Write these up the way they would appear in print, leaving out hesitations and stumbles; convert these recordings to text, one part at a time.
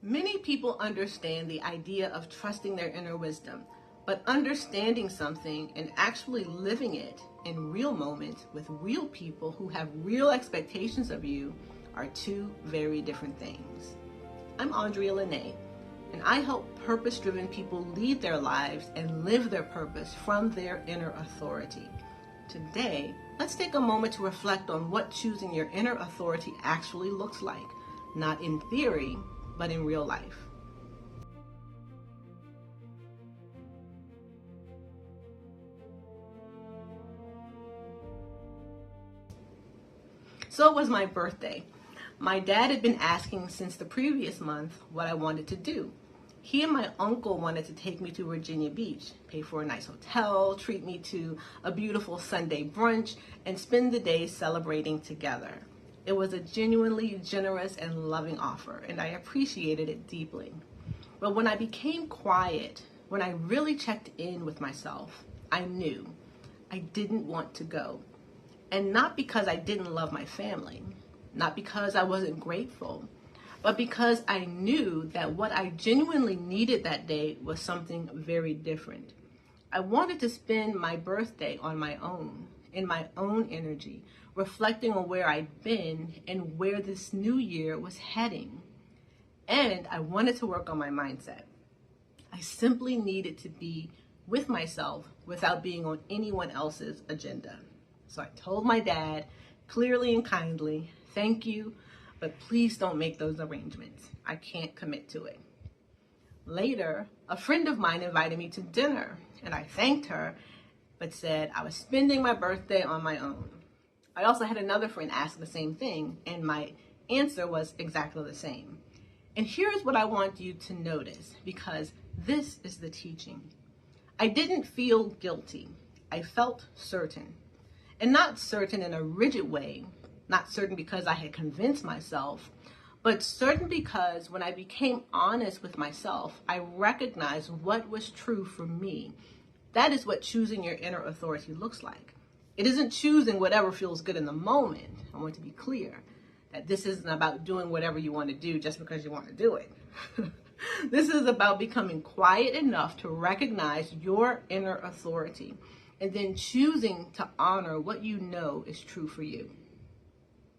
Many people understand the idea of trusting their inner wisdom, but understanding something and actually living it in real moments with real people who have real expectations of you are two very different things. I'm Ondrea Lynneé, and I help purpose-driven people lead their lives and live their purpose from their inner authority. Today, let's take a moment to reflect on what choosing your inner authority actually looks like, not in theory, but in real life. So it was my birthday. My dad had been asking since the previous month what I wanted to do. He and my uncle wanted to take me to Virginia Beach, pay for a nice hotel, treat me to a beautiful Sunday brunch, and spend the day celebrating together. It was a genuinely generous and loving offer, and I appreciated it deeply. But when I became quiet, when I really checked in with myself, I knew I didn't want to go. And not because I didn't love my family, not because I wasn't grateful, but because I knew that what I genuinely needed that day was something very different. I wanted to spend my birthday on my own, in my own energy, reflecting on where I'd been and where this new year was heading. And I wanted to work on my mindset. I simply needed to be with myself without being on anyone else's agenda. So I told my dad, clearly and kindly, thank you, but please don't make those arrangements. I can't commit to it. Later, a friend of mine invited me to dinner, and I thanked her, but said I was spending my birthday on my own. I also had another friend ask the same thing, and my answer was exactly the same. And here's what I want you to notice, because this is the teaching. I didn't feel guilty. I felt certain. And not certain in a rigid way, not certain because I had convinced myself, but certain because when I became honest with myself, I recognized what was true for me. That is what choosing your inner authority looks like. It isn't choosing whatever feels good in the moment. I want to be clear that this isn't about doing whatever you want to do just because you want to do it. This is about becoming quiet enough to recognize your inner authority and then choosing to honor what you know is true for you.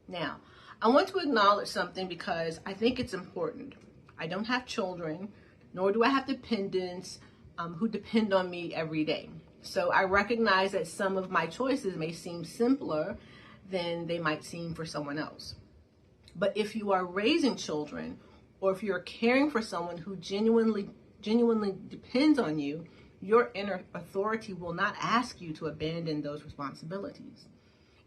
Now, I want to acknowledge something because I think it's important. I don't have children, nor do I have dependents who depend on me every day. So I recognize that some of my choices may seem simpler than they might seem for someone else. But if you are raising children, or if you're caring for someone who genuinely depends on you, your inner authority will not ask you to abandon those responsibilities.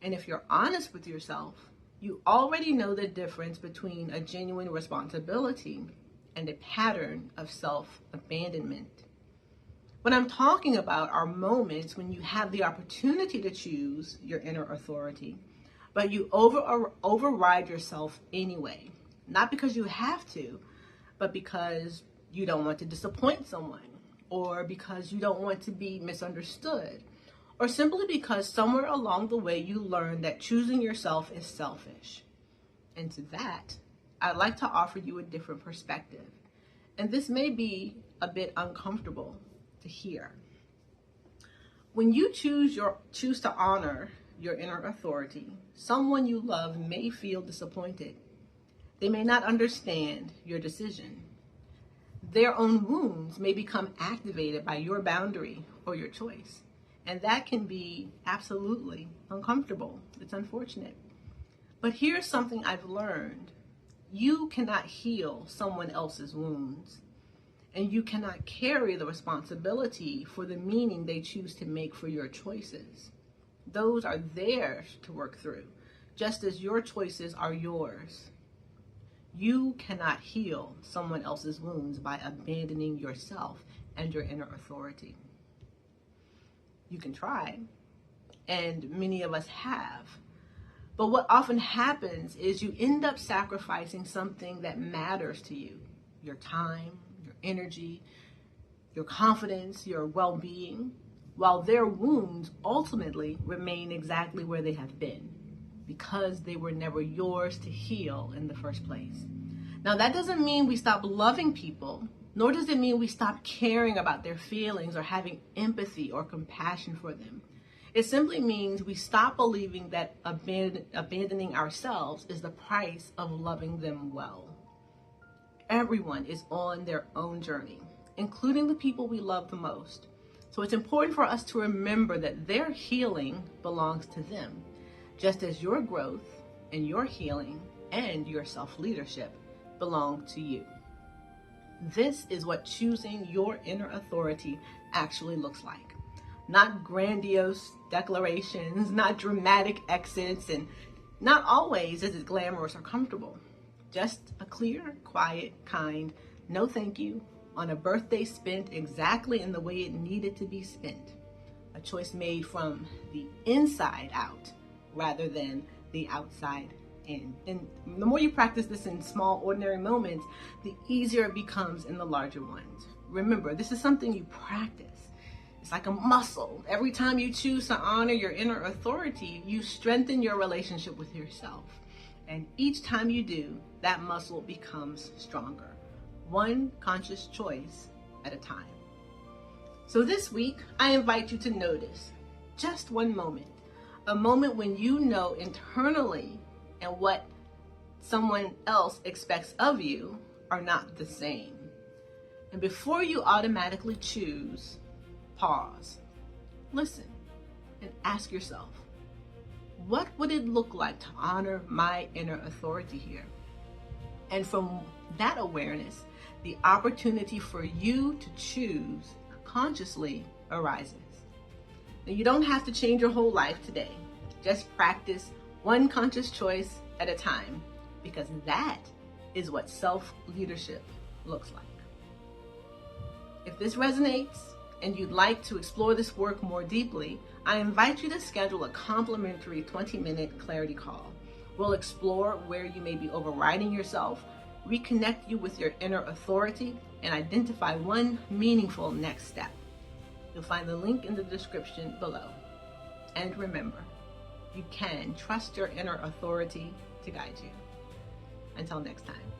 And if you're honest with yourself, you already know the difference between a genuine responsibility and a pattern of self-abandonment. What I'm talking about are moments when you have the opportunity to choose your inner authority, but you override yourself anyway. Not because you have to, but because you don't want to disappoint someone, or because you don't want to be misunderstood, or simply because somewhere along the way you learned that choosing yourself is selfish. And to that, I'd like to offer you a different perspective. And this may be a bit uncomfortable to hear. When you choose to honor your inner authority, someone you love may feel disappointed. They may not understand your decision. Their own wounds may become activated by your boundary or your choice. And that can be absolutely uncomfortable. It's unfortunate. But here's something I've learned. You cannot heal someone else's wounds. And you cannot carry the responsibility for the meaning they choose to make for your choices. Those are theirs to work through, just as your choices are yours. You cannot heal someone else's wounds by abandoning yourself and your inner authority. You can try, and many of us have. But what often happens is you end up sacrificing something that matters to you, your time, your energy, your confidence, your well-being, while their wounds ultimately remain exactly where they have been, because they were never yours to heal in the first place. Now, that doesn't mean we stop loving people, nor does it mean we stop caring about their feelings or having empathy or compassion for them. It simply means we stop believing that abandoning ourselves is the price of loving them well. Everyone is on their own journey, including the people we love the most. So it's important for us to remember that their healing belongs to them, just as your growth and your healing and your self-leadership belong to you. This is what choosing your inner authority actually looks like. Not grandiose declarations, not dramatic exits, and not always is it glamorous or comfortable. Just a clear, quiet, kind, no thank you on a birthday spent exactly in the way it needed to be spent. A choice made from the inside out rather than the outside in. And the more you practice this in small, ordinary moments, the easier it becomes in the larger ones. Remember, this is something you practice. It's like a muscle. Every time you choose to honor your inner authority, you strengthen your relationship with yourself. And each time you do, that muscle becomes stronger. One conscious choice at a time. So this week, I invite you to notice just one moment. A moment when you know internally and what someone else expects of you are not the same. And before you automatically choose, pause, listen, and ask yourself, what would it look like to honor my inner authority here? And from that awareness, the opportunity for you to choose consciously arises. Now, you don't have to change your whole life today. Just practice one conscious choice at a time, because that is what self-leadership looks like. If this resonates and you'd like to explore this work more deeply, I invite you to schedule a complimentary 20-minute clarity call. We'll explore where you may be overriding yourself, reconnect you with your inner authority, and identify one meaningful next step. You'll find the link in the description below. And remember, you can trust your inner authority to guide you. Until next time.